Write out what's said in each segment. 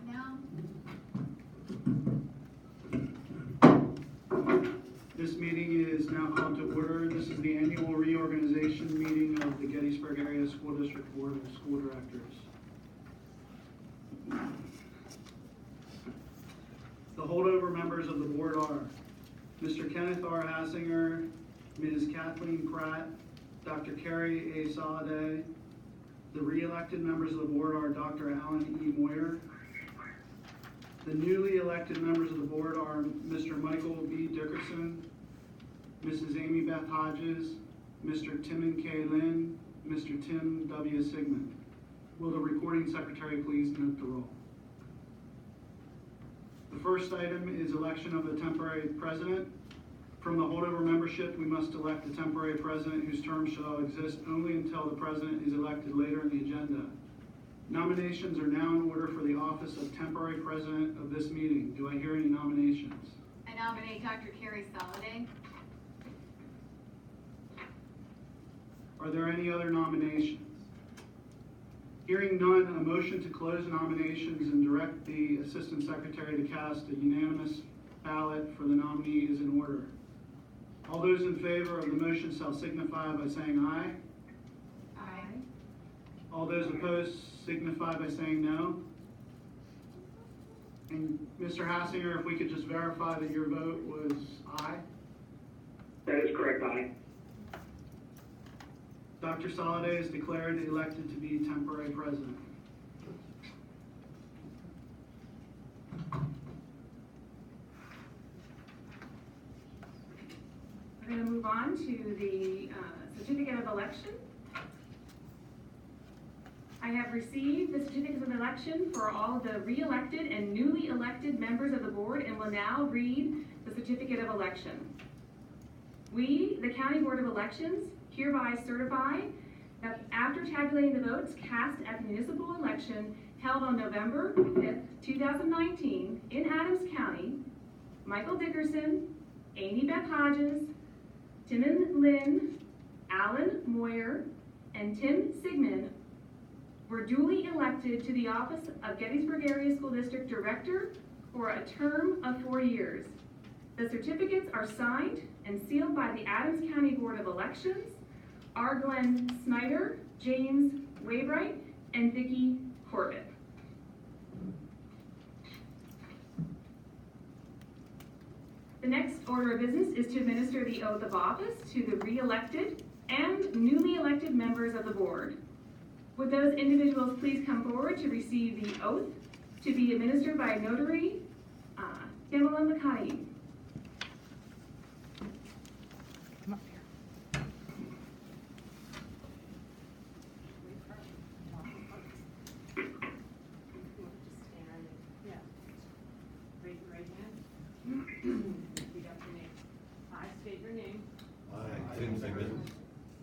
live now. This meeting is now called to order. This is the annual reorganization meeting of the Gettysburg Area School District Board of School Directors. The holdover members of the board are Mr. Kenneth R. Hassinger, Ms. Kathleen Pratt, Dr. Carrie A. Soliday. The re-elected members of the board are Dr. Alan E. Moyer. The newly elected members of the board are Mr. Michael B. Dickerson, Mrs. Amy Beth Hodges, Mr. Timon K. Lynn, Mr. Tim W. Sigmund. Will the recording secretary please note the roll? The first item is election of a temporary president. From the holdover membership, we must elect a temporary president whose term shall exist only until the president is elected later in the agenda. Nominations are now in order for the office of temporary president of this meeting. Do I hear any nominations? I nominate Dr. Carrie Soliday. Are there any other nominations? Hearing none, a motion to close nominations and direct the Assistant Secretary to cast a unanimous ballot for the nominee is in order. All those in favor of the motion shall signify by saying aye. Aye. All those opposed signify by saying no. And Mr. Hassinger, if we could just verify that your vote was aye. That is correct, aye. Dr. Soliday is declared elected to be temporary president. We're going to move on to the certificate of election. I have received the certificates of election for all of the re-elected and newly elected members of the board and will now read the certificate of election. We, the County Board of Elections, hereby certify that after tabulating the votes cast at the municipal election held on November 5th, 2019 in Adams County, Michael Dickerson, Amy Beth Hodges, Timon Lynn, Alan Moyer, and Tim Sigmund were duly elected to the office of Gettysburg Area School District Director for a term of 4 years. The certificates are signed and sealed by the Adams County Board of Elections, R. Glenn Snyder, James Waybright, and Vicki Corbett. The next order of business is to administer the oath of office to the re-elected and newly elected members of the board. Would those individuals please come forward to receive the oath to be administered by Notary Pamela McConaughey. Come up here. Raise your right hand. Repeat after me. I state your name. I, Tim Sigmund,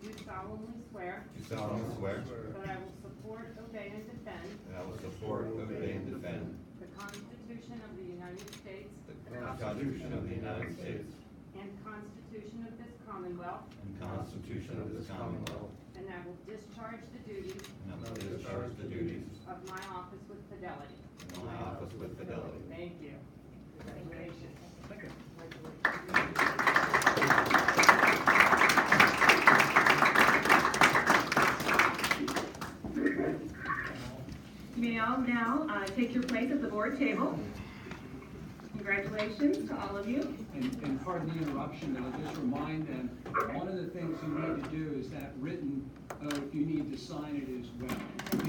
Do solemnly swear do solemnly swear that I will support, obey, and defend that I will support, obey, and defend the Constitution of the United States the Constitution of the United States and Constitution of this Commonwealth, and Constitution of this Commonwealth, and I will discharge the duties and I will discharge the duties of my office with fidelity. of my office with fidelity. Thank you. Congratulations. You may all now take your place at the board table. Congratulations to all of you. And pardon the interruption, but I'll just remind them, one of the things you need to do is that written oath, you need to sign it as well.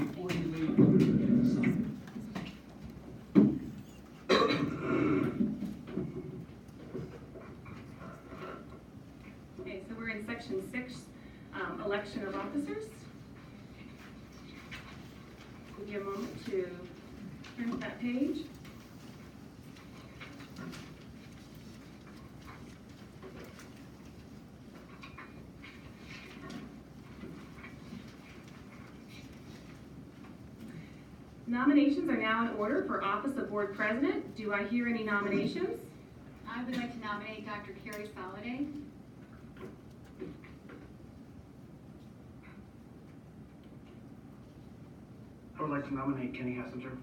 Before you leave, you need to sign it. Okay, so we're in section 6, election of officers. Give you a moment to turn to that page. Nominations are now in order for office of board president. Do I hear any nominations? I would like to nominate Dr. Carrie Soliday. I would like to nominate Kenny Hassinger.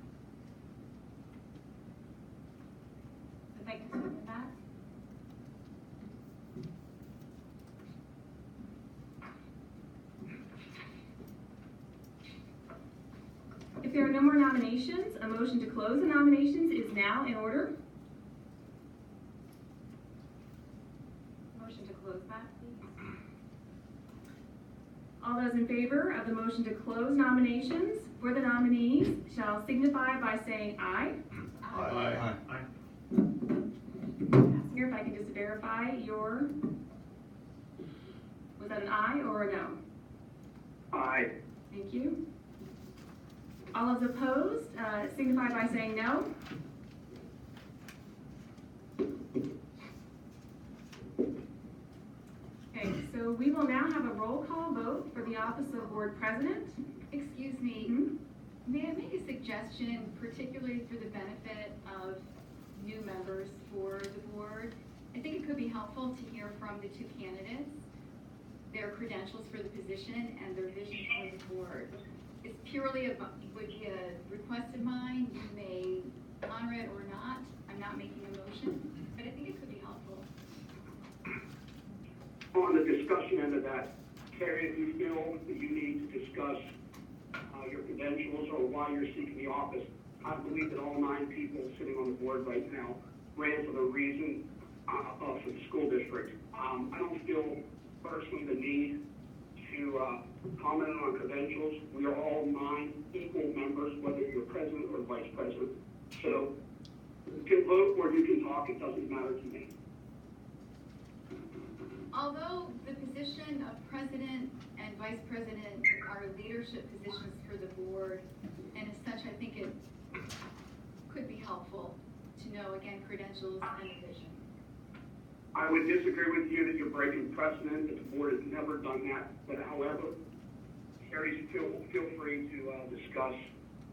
there are no more nominations, a motion to close the nominations is now in order. Motion to close that, please. All those in favor of the motion to close nominations for the nominees shall signify by saying aye. Aye. Here, if I can just verify your, was that an aye or a no? Aye. Thank you. All those opposed, signify by saying no. Okay, so we will now have a roll call vote for the office of board president. Excuse me, Mhm. may I make a suggestion, particularly for the benefit of new members for the board? I think it could be helpful to hear from the two candidates, their credentials for the position and their vision for the board. It's purely would be a request of mine. You may honor it or not. I'm not making a motion, but I think it could be helpful. On the discussion end of that, Carrie, if you feel that you need to discuss your credentials or why you're seeking the office, I believe that all 9 people sitting on the board right now ran for the reason for the school district. I don't feel personally the need to comment on credentials. We are all 9 equal members, whether you're president or vice president. So you can vote or you can talk, it doesn't matter to me. Although the position of president and vice president are leadership positions for the board, and as such, I think it could be helpful to know, again, credentials and vision. I would disagree with you that you're breaking precedent, that the board has never done that, but however, Carrie, feel free to discuss.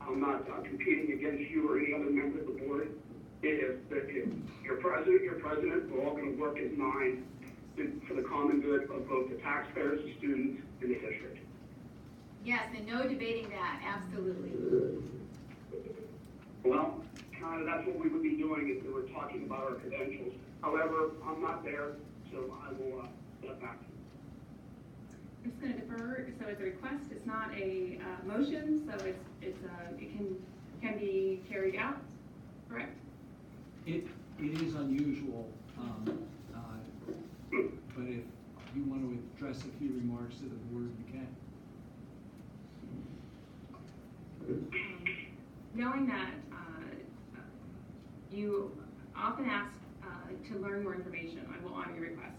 I'm not competing against you or any other member of the board. If you're president, we're all gonna work as 9 for the common good of both the taxpayers, the students, and the district. Yes, and no debating that, absolutely. Well, kind of that's what we would be doing if we were talking about our credentials. However, I'm not there, so I will step back. I'm just gonna defer, so it's a request, it's not a motion, so it can be carried out, correct? It is unusual, but if you want to address a few remarks to the board, you can. Knowing that you often ask to learn more information, I will honor your request.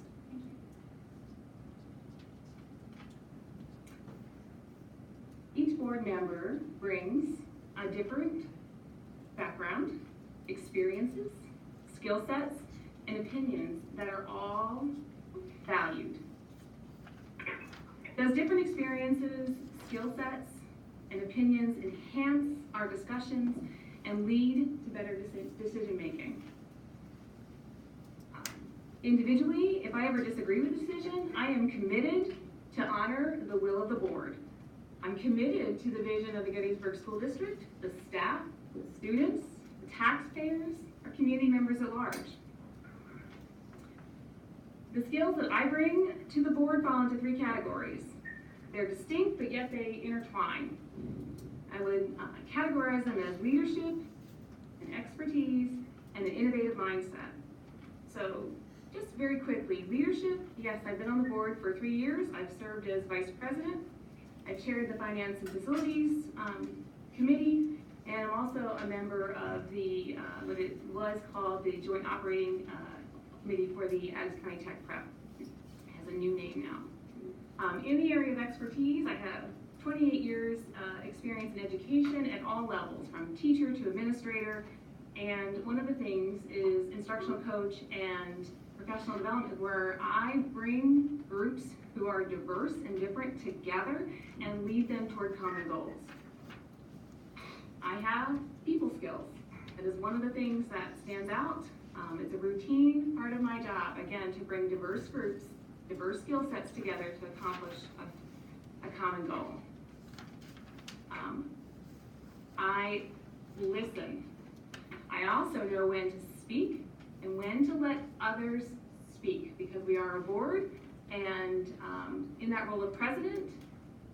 Each board member brings a different background, experiences, skill sets, and opinions that are all valued. Those different experiences, skill sets, and opinions enhance our discussions and lead to better decision making. Individually, if I ever disagree with a decision, I am committed to honor the will of the board. I'm committed to the vision of the Gettysburg School District, the staff, the students, the taxpayers, our community members at large. The skills that I bring to the board fall into 3 categories. They're distinct, but yet they intertwine. I would categorize them as leadership, and expertise, and an innovative mindset. So, just very quickly, leadership, yes, I've been on the board for 3 years. I've served as vice president. I've chaired the Finance and Facilities Committee, and I'm also a member of the, what it was called the Joint Operating Committee for the Addis County Tech Prep. It has a new name now. In the area of expertise, I have 28 years experience in education at all levels, from teacher to administrator, and one of the things is instructional coach and professional development, where I bring groups who are diverse and different together and lead them toward common goals. I have people skills. That is one of the things that stands out. It's a routine part of my job, again, to bring diverse groups, diverse skill sets together to accomplish a common goal. I listen. I also know when to speak and when to let others speak, because we are a board, and in that role of president,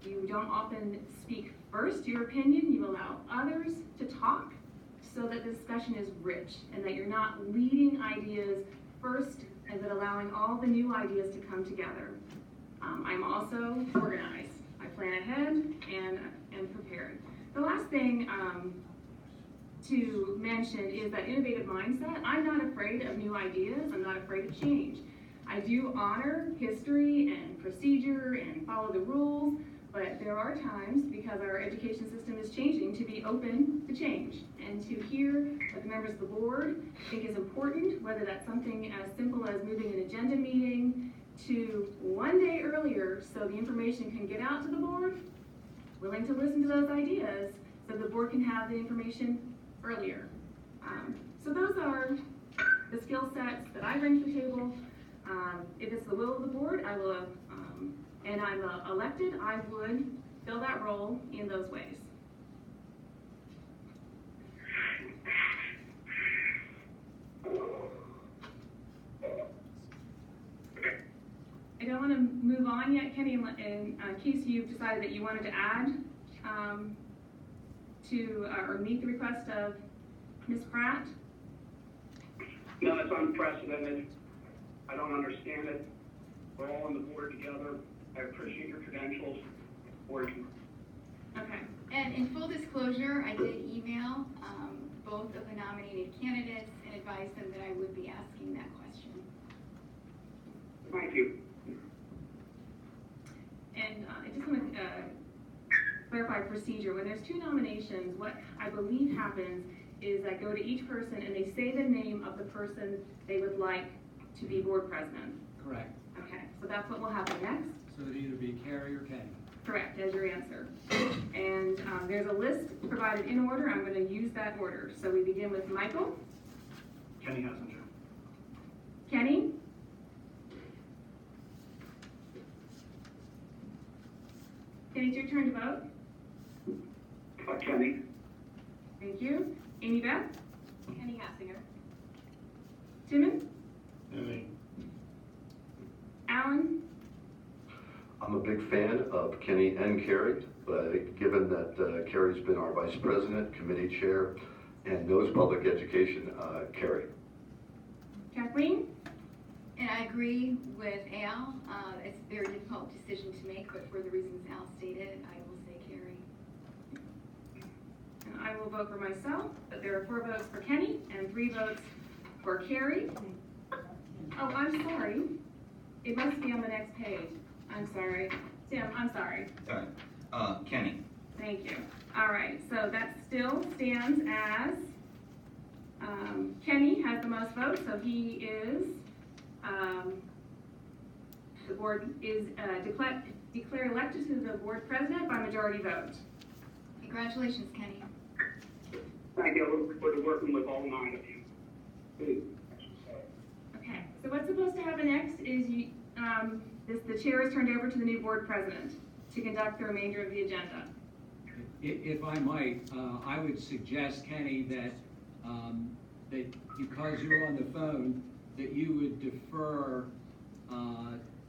you don't often speak first. first your opinion, you allow others to talk so that the discussion is rich and that you're not leading ideas first and then allowing all the new ideas to come together. I'm also organized. I plan ahead and am prepared. The last thing to mention is that innovative mindset. I'm not afraid of new ideas. I'm not afraid of change. I do honor history and procedure and follow the rules, but there are times, because our education system is changing, to be open to change and to hear what the members of the board think is important, whether that's something as simple as moving an agenda meeting to one day earlier so the information can get out to the board, willing to listen to those ideas so the board can have the information earlier. So those are the skill sets that I bring to the table. If it's the will of the board, I will, and I'm elected, I would fill that role in those ways. I don't want to move on yet, Kenny, in case you've decided that you wanted to add to or meet the request of Ms. Pratt. No, it's unprecedented. I don't understand it. We're all on the board together. I appreciate your credentials. Working. Okay. And in full disclosure, I did email both of the nominated candidates and advised them that I would be asking that question. Thank you. And I just want to clarify procedure. When there's two nominations, what I believe happens is I go to each person and they say the name of the person they would like to be board president. Correct. Okay, so that's what will happen next. So it'd either be Carrie or Kenny. Correct, as your answer. And there's a list provided in order. I'm going to use that order. So we begin with Michael. Kenny Hassinger. Kenny. Kenny, it's your turn to vote. Kenny. Thank you. Amy Beth. Kenny Hassinger. Timon. Kenny. Alan. I'm a big fan of Kenny and Carrie, but given that Carrie's been our vice president, committee chair, and knows public education, Carrie. Kathleen. And I agree with Al. It's a very difficult decision to make, but for the reasons Al stated, I will say Carrie. And I will vote for myself, but there are 4 votes for Kenny and 3 votes for Carrie. Oh, I'm sorry. It must be on the next page. I'm sorry. Tim, I'm sorry. Sorry. Kenny. Thank you. All right, so that still stands as Kenny has the most votes, so he is, the board is declared elected to the board president by majority vote. Congratulations, Kenny. Thank you. I look forward to working with all 9 of you. Okay, so what's supposed to happen next is the chair is turned over to the new board president to conduct the remainder of the agenda. If I might, I would suggest, Kenny, that because you're on the phone, that you would defer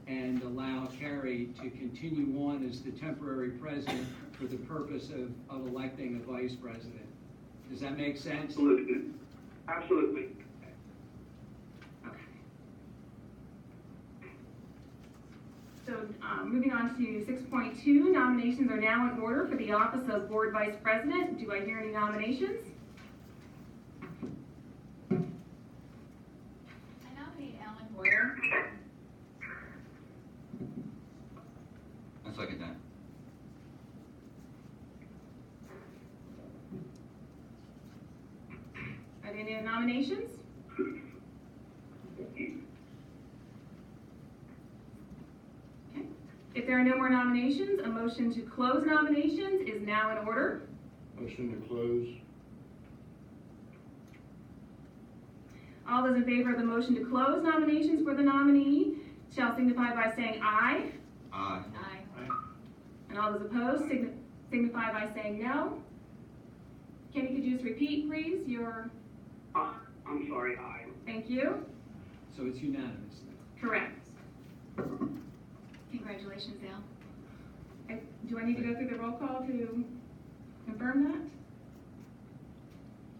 and allow Carrie to continue on as the temporary president for the purpose of electing a vice president. Does that make sense? Absolutely. Absolutely. Okay. So moving on to 6.2, nominations are now in order for the office of board vice president. Do I hear any nominations? I nominate Alan Boyer. I second that. Are there any nominations? Okay. If there are no more nominations, a motion to close nominations is now in order. Motion to close. All those in favor of the motion to close nominations for the nominee shall signify by saying aye. Aye. Aye. And all those opposed signify by saying no. Kenny, could you just repeat, please, your, I'm sorry, aye. thank you. So it's unanimous now. Correct. Congratulations, Al. Do I need to go through the roll call to confirm that?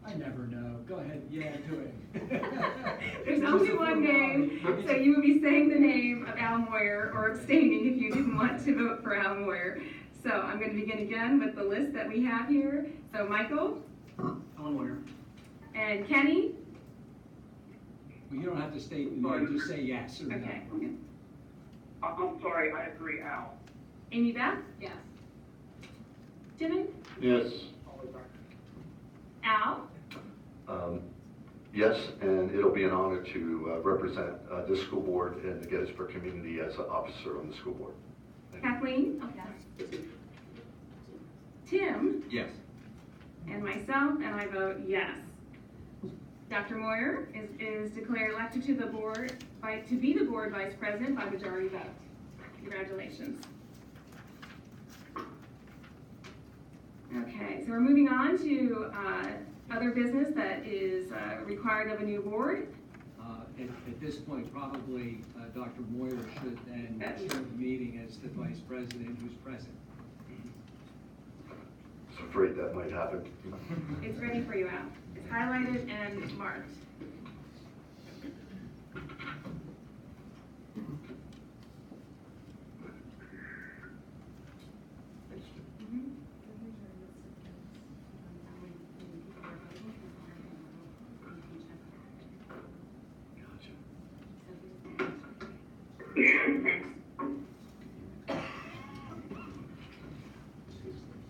I never know. Go ahead, yeah, do it. There's only one name, so you would be saying the name of Al Moyer or abstaining if you didn't want to vote for Al Moyer. So I'm going to begin again with the list that we have here. So Michael Ellen Ware. and Kenny. Well, you don't have to state the name, just say yes or no. Okay. I'm sorry, I agree, Al. Amy Beth? Yes. Timon? Yes. Al? Yes, and it'll be an honor to represent this school board and the Gettysburg community as an officer on the school board. Kathleen? Yes. Tim? Yes. And myself, and I vote yes. Dr. Moyer is declared elected to the board to be the board vice president by majority vote. Congratulations. Okay, so we're moving on to other business that is required of a new board. At this point, probably Dr. Moyer should then chair the meeting as the vice president who's present. I was afraid that might happen. It's ready for you, Al. It's highlighted and marked.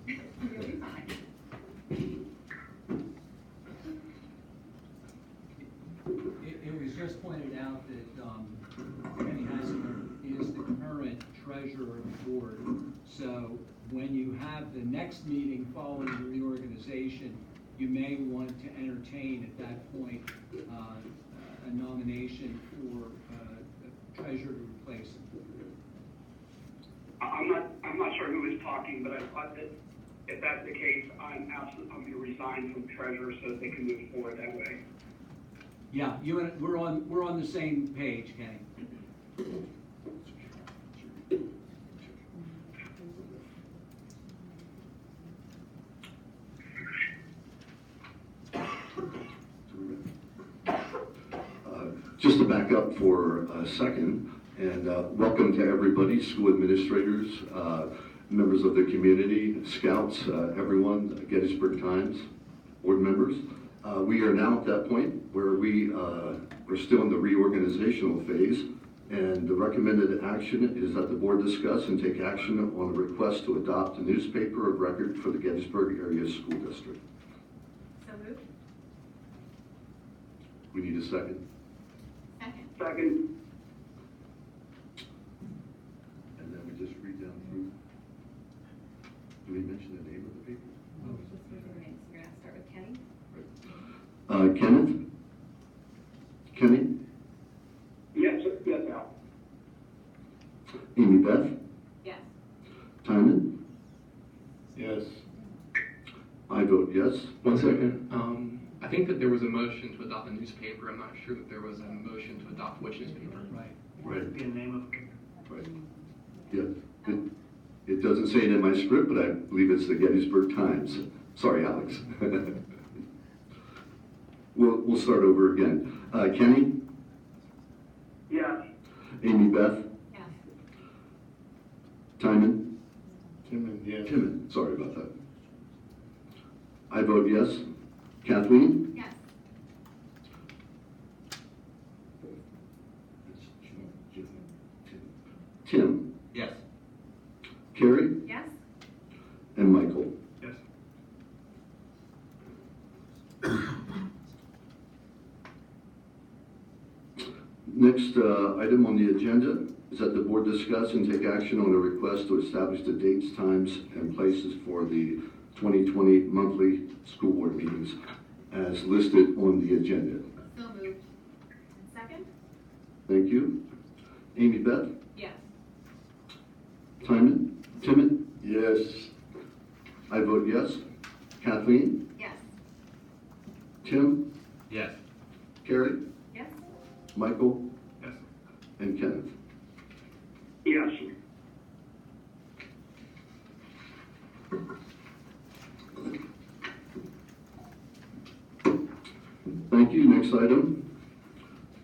You'll be fine. It was just pointed out that Kenny Hassinger is the current treasurer of the board. So when you have the next meeting following the reorganization, you may want to entertain at that point a nomination for a treasurer to replace him. I'm not sure who is talking, but I thought that if that's the case, I'm going to resign from treasurer so that they can move forward that way. Yeah, we're on the same page, Kenny. Just to back up for a second, and welcome to everybody, school administrators, members of the community, scouts, everyone, Gettysburg Times, board members. We are now at that point where we're still in the reorganizational phase, and the recommended action is that the board discuss and take action on a request to adopt a newspaper of record for the Gettysburg Area School District. So moved. We need a second. Second. Second, And then we just read down through. Do we mention the name of the paper? You're going to start with Kenny? Kenneth? Kenny? yes, Al. Amy Beth? Yes. Timon? Yes. I vote yes. One second. I think that there was a motion to adopt a newspaper. I'm not sure that there was a motion to adopt which newspaper. Right. Right. Be a name of. Right. Yeah. It doesn't say it in my script, but I believe it's the Gettysburg Times. Sorry, Alex. We'll start over again. Kenny? Yes. Amy Beth? Yes. Timon? Timon, yes. Timon, sorry about that. I vote yes. Kathleen? Yes. Tim? Yes. Carrie? Yes? And Michael? Yes. Next item on the agenda is that the board discuss and take action on a request to establish the dates, times, and places for the 2020 monthly school board meetings as listed on the agenda. So moved. Second? Thank you. Amy Beth? Yes. Timon? Yes. I vote yes. Kathleen? Yes. Tim? Yes. Carrie? Yes? Michael? Yes. And Kenneth? Yes. Thank you. Next item,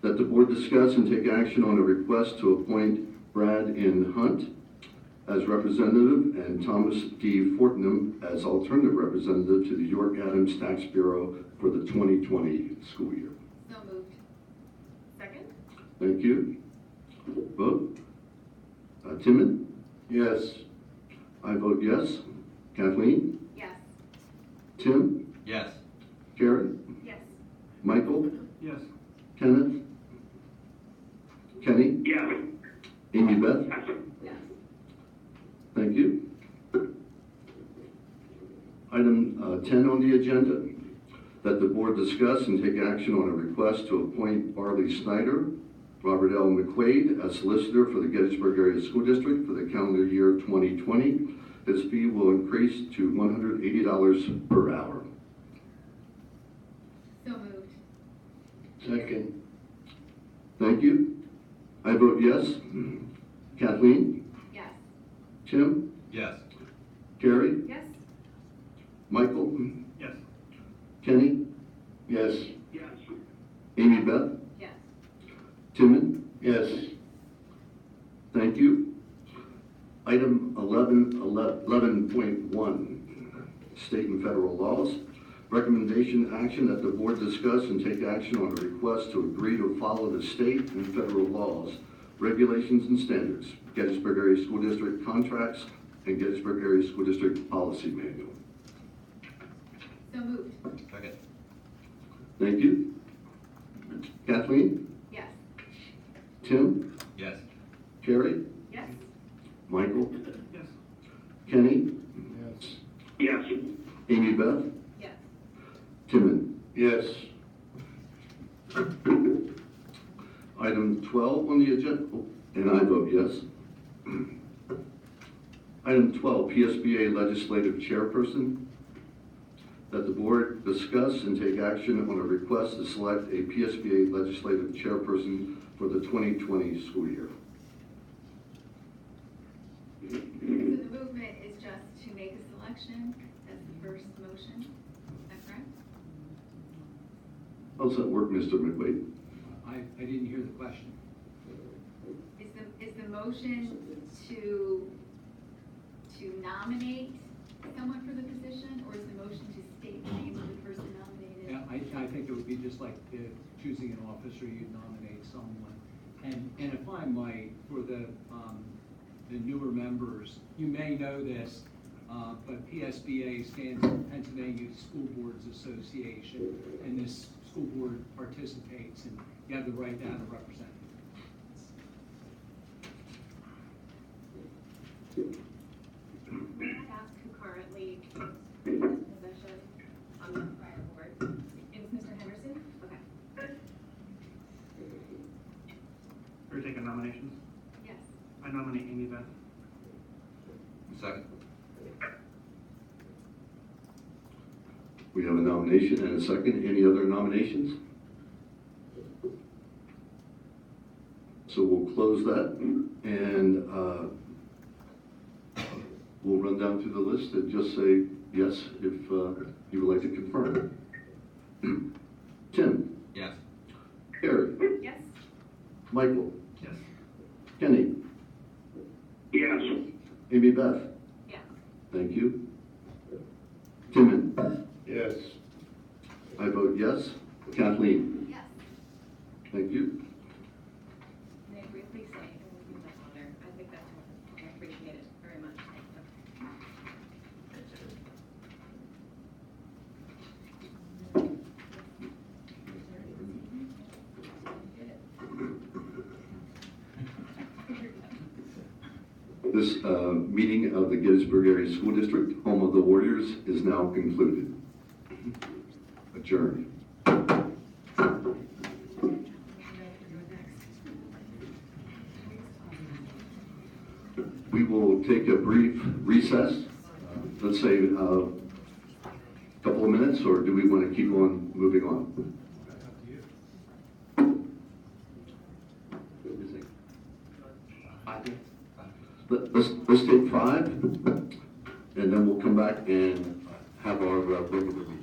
that the board discuss and take action on a request to appoint Brad N. Hunt as representative and Thomas D. Fortnum as alternative representative to the York Adams Tax Bureau for the 2020 school year. So moved. Second? Thank you. Vote. Timon? Yes. I vote yes. Kathleen? Yes. Tim? Yes. Karen? Yes. Michael? Yes. Kenneth? Kenny? Yes. Amy Beth? Yes. Thank you. Item 10 on the agenda, that the board discuss and take action on a request to appoint Barley Snyder, Robert L. McQuaid as solicitor for the Gettysburg Area School District for the calendar year 2020. His fee will increase to $180 per hour. So moved. Second. Thank you. I vote yes. Kathleen? Yes. Tim? Yes. Carrie? Yes. Michael? Yes. Kenny? Yes. Yes. Amy Beth? Yes. Timon? Yes. Thank you. Item 11.1, state and federal laws. Recommendation action that the board discuss and take action on a request to agree to follow the state and federal laws, regulations, and standards, Gettysburg Area School District contracts, and Gettysburg Area School District policy manual. So moved. Second. Thank you. Kathleen? Yes. Tim? Yes. Carrie? Yes. Michael? Yes. Kenny? Yes. Yes. Amy Beth? Yes. Timon? Yes. Item 12 on the agenda, and I vote yes. Item 12, PSBA Legislative Chairperson, that the board discuss and take action on a request to select a PSBA Legislative Chairperson for the 2020 school year. So the movement is just to make a selection as the first motion. Is that correct? How's that work, Mr. McQuaid? I didn't hear the question. Is the motion to nominate someone for the position, or is the motion to state the name of the person nominated? Yeah, I think it would be just like choosing an officer, you'd nominate someone. And if I might, for the newer members, you may know this, but PSBA stands for Pennsylvania School Boards Association, and this school board participates, and you have the right to have a representative. May I ask who currently in this position on the prior board? Is Mr. Henderson? Okay. Are we taking nominations? Yes. I nominate Amy Beth. Second. We have a nomination and a second. Any other nominations? So we'll close that, and we'll run down through the list and just say yes if you would like to confirm. Tim? Yes. Harry? Yes. Michael? Yes. Kenny? Yes. Amy Beth? Yes. Thank you. Timon? Yes. I vote yes. Kathleen? Yes. Thank you. May I briefly say, and with you, my honor, I think that's wonderful. I appreciate it very much. This meeting of the Gettysburg Area School District, home of the Warriors, is now concluded. Adjourned. We will take a brief recess, let's say a couple of minutes, or do we want to keep on moving on? Let's take 5, and then we'll come back and have our regular meeting.